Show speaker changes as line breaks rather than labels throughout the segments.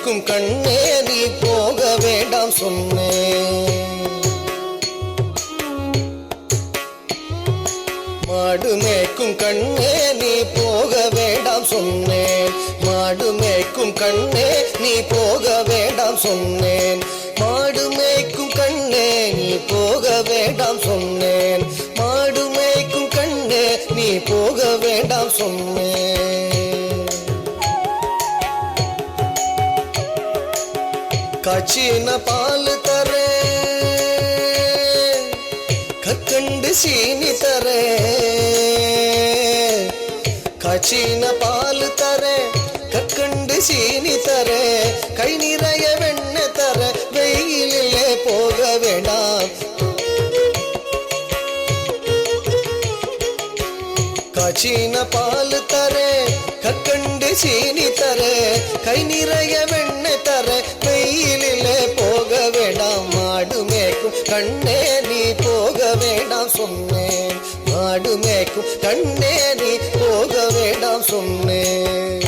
மேய்க்கும் கண்ணே நீ போக வேண்டாம் சொன்னேன். மாடு மேய்க்கும் கண்ணே நீ போக வேண்டாம் சொன்னேன். மாடு மேய்க்கும் கண்ணே நீ போக வேண்டாம் சொன்னேன். மாடு மேய்க்கும் கண்ணே நீ போக வேண்டாம் சொன்னேன். மாடு மேய்க்கும் கண்ணே நீ போக வேண்டாம் சொன்னேன். காய்ச்சின பால் தரே கற்கண்டு சீனி தரே. காய்ச்சின பால் தரே கற்கண்டு சீனி தரே. கை நிறைய வெண்ணெய் தர வெயிலிலே போக வேண்டாம். காய்ச்சின பால் தரே கற்கண்டு சீனி தரே. கை நிறைய வெண்ணெய் தர வெயிலிலே போக வேண்டாம். மாடு மேய்க்கும் கண்ணே நீ போக வேண்டாம் சொன்னேன். மாடு மேய்க்கும் கண்ணே நீ போக வேண்டாம் சொன்னேன்.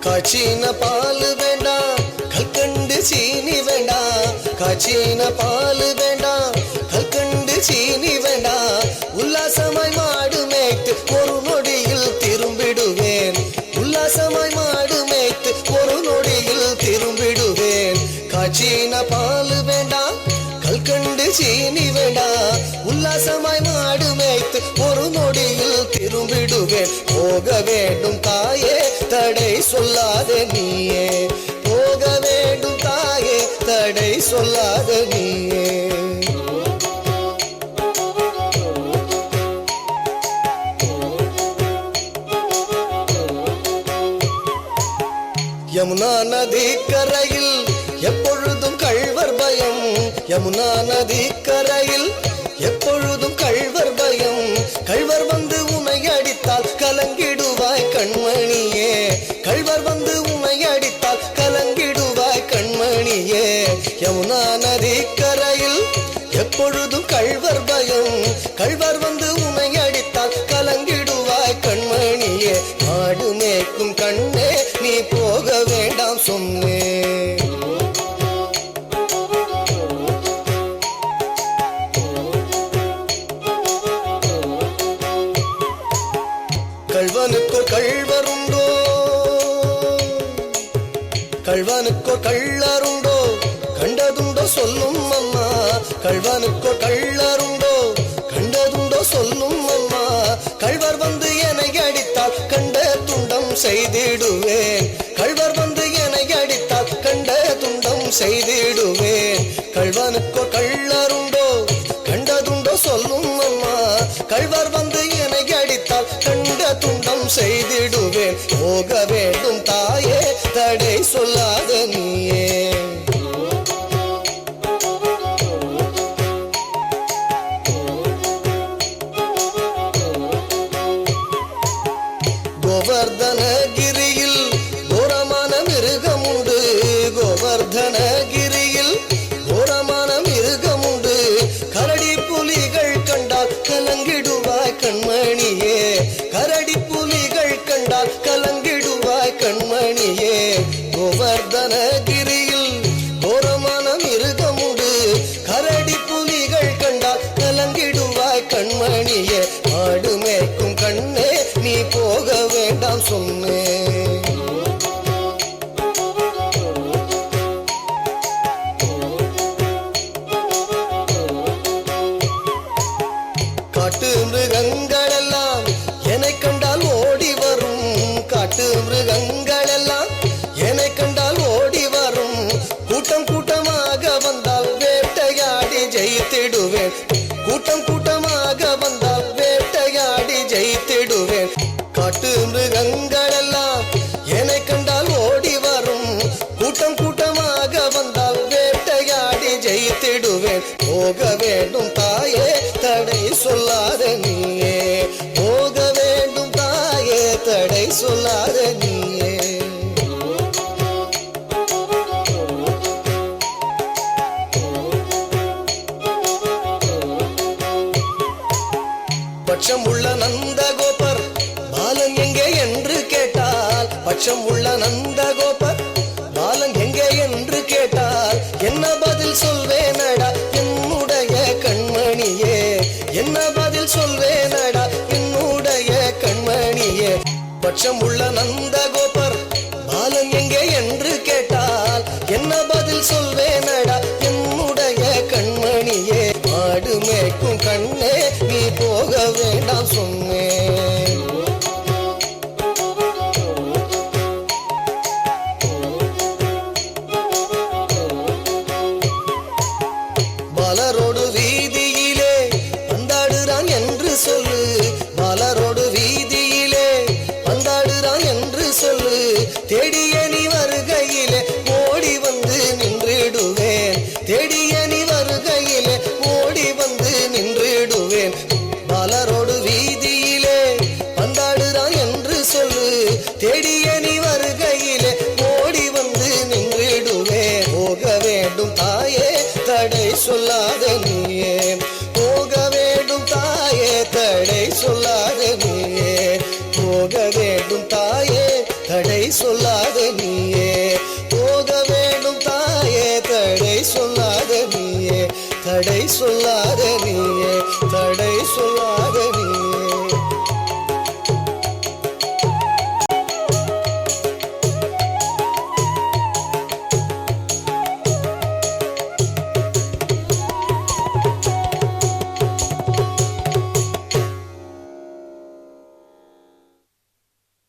காய்ச்சின பால் வேண்டாம் கற்கண்டு சீனி வேண்டாம். காய்ச்சின பால் வேண்டாம் கற்கண்டு சீனி வேண்டாம். உல்லாசமாய் மாடு மேய்த்து ஒரு நொடியில் திரும்பிடுவேன். உல்லாசமாய் மாடு மேய்த்து ஒரு நொடியில் திரும்பிடுவேன். காய்ச்சின பால் வேண்டாம் கற்கண்டு சீனி வேண்டாம். உல்லாசமாய் மாடு மேய்த்து ஒரு நொடியில் திரும்பிடுவேன். போக வேண்டும் தாயே தடை சொல்லாத நீயே. போக வேண்டும் தாயே தடை சொல்லாத நீயே. யமுனா நதி கரையில் எப்பொழுதும் கள்வர் பயம். யமுனா நதி கரையில் எப்பொழுதும் கள்வர் பயம். கள்வர் வந்து உன்னை அடித்தால் கலங்கிடுவாய் கண்மணியே. கள்வர் வந்து உன்னை அடித்தால் கலங்கிடுவாய் கண்மணியே. யமுனா நதி கரையில் எப்பொழுதும் கள்வர் பயம். கள்வர் வந்து உன்னை அடித்தால் கலங்கிடுவாய் கண்மணியே. மாடு மேய்க்கும் கண்ணே நீ போக வேண்டாம் சொன்னேன். கள்வனுக்கோ கள்வருண்டோ கள்வனுக்கோ கள்ளருண்டோ கண்டதுண்டோ சொல்லும் அம்மா. கள்வனுக்கோ கள்ளருண்டோ கண்டதுண்டோ சொல்லும் அம்மா. கள்வர் வந்து என்னை அடித்தால் கண்ட துண்டம் செய்திடுவேன். கள்வர் வந்து என்னை அடித்தால் கண்ட துண்டம் செய்திடுவேன். கள்வனுக்கோ கள்ளருண்டோ கண்டதுண்டோ சொல்லும் அம்மா. கள்வர் வந்து என்னை அடித்தால் கண்ட துண்டம் செய்திடுவேன். போக வேண்டும் தாயே தடை சொல்லாத நீயே. கோவர்தனகிரியில் கோரமான மிருகம் உண்டு. கோவர்தனகிரியில் கோரமான மிருகம் உண்டு. கரடி புலிகள் கண்டால் கலங்கிடுவாய் கண்மணியே. கரடி புலிகள் கண்டால் கலங்கிடுவாய் கண்மணியே. கோவர்தனகிரியில் கோரமான மிருகம் உண்டு. கரடி புலிகள் கண்டால் கலங்கிடுவாய் கண்மணியே. மாடு மேய்க்கும் கண்ணே நீ போக வேண்டாம் சொன்னேன். நந்தகோபர் பாலன் எங்கே என்று கேட்டால் என்ன பதில் சொல்வேனடா என்னுடைய கண்மணியே, என்ன பதில் சொல்வேனடா என்னுடைய கண்மணியே. பட்சம் உள்ள நந்தகோபர் பாலன் எங்கே என்று கேட்டால் என்ன பதில் சொல்வேனடா என்னுடைய கண்மணியே. மாடு மேய்க்கும் கண்ணே நீ போக வேண்டாம் சொன்னேன். பாலரோடு வீதியிலே பந்தாடுறான் என்று சொல்லு, பாலரோடு வீதியிலே பந்தாடுறான் என்று சொல்லு. தேடிய நீ வருகையிலே ஓடி வந்து நின்றிடுவேன், தேடிய நீ வருகையிலே ஓடி வந்து நின்றிடுவேன். பாலரோடு வீதியிலே பந்தாடுறான் என்று சொல்லு, தேடிய நீ வருகையிலே ஓடி வந்து நின்றிடுவேன். போக வேண்டும் தாயே தடை சொல்லாத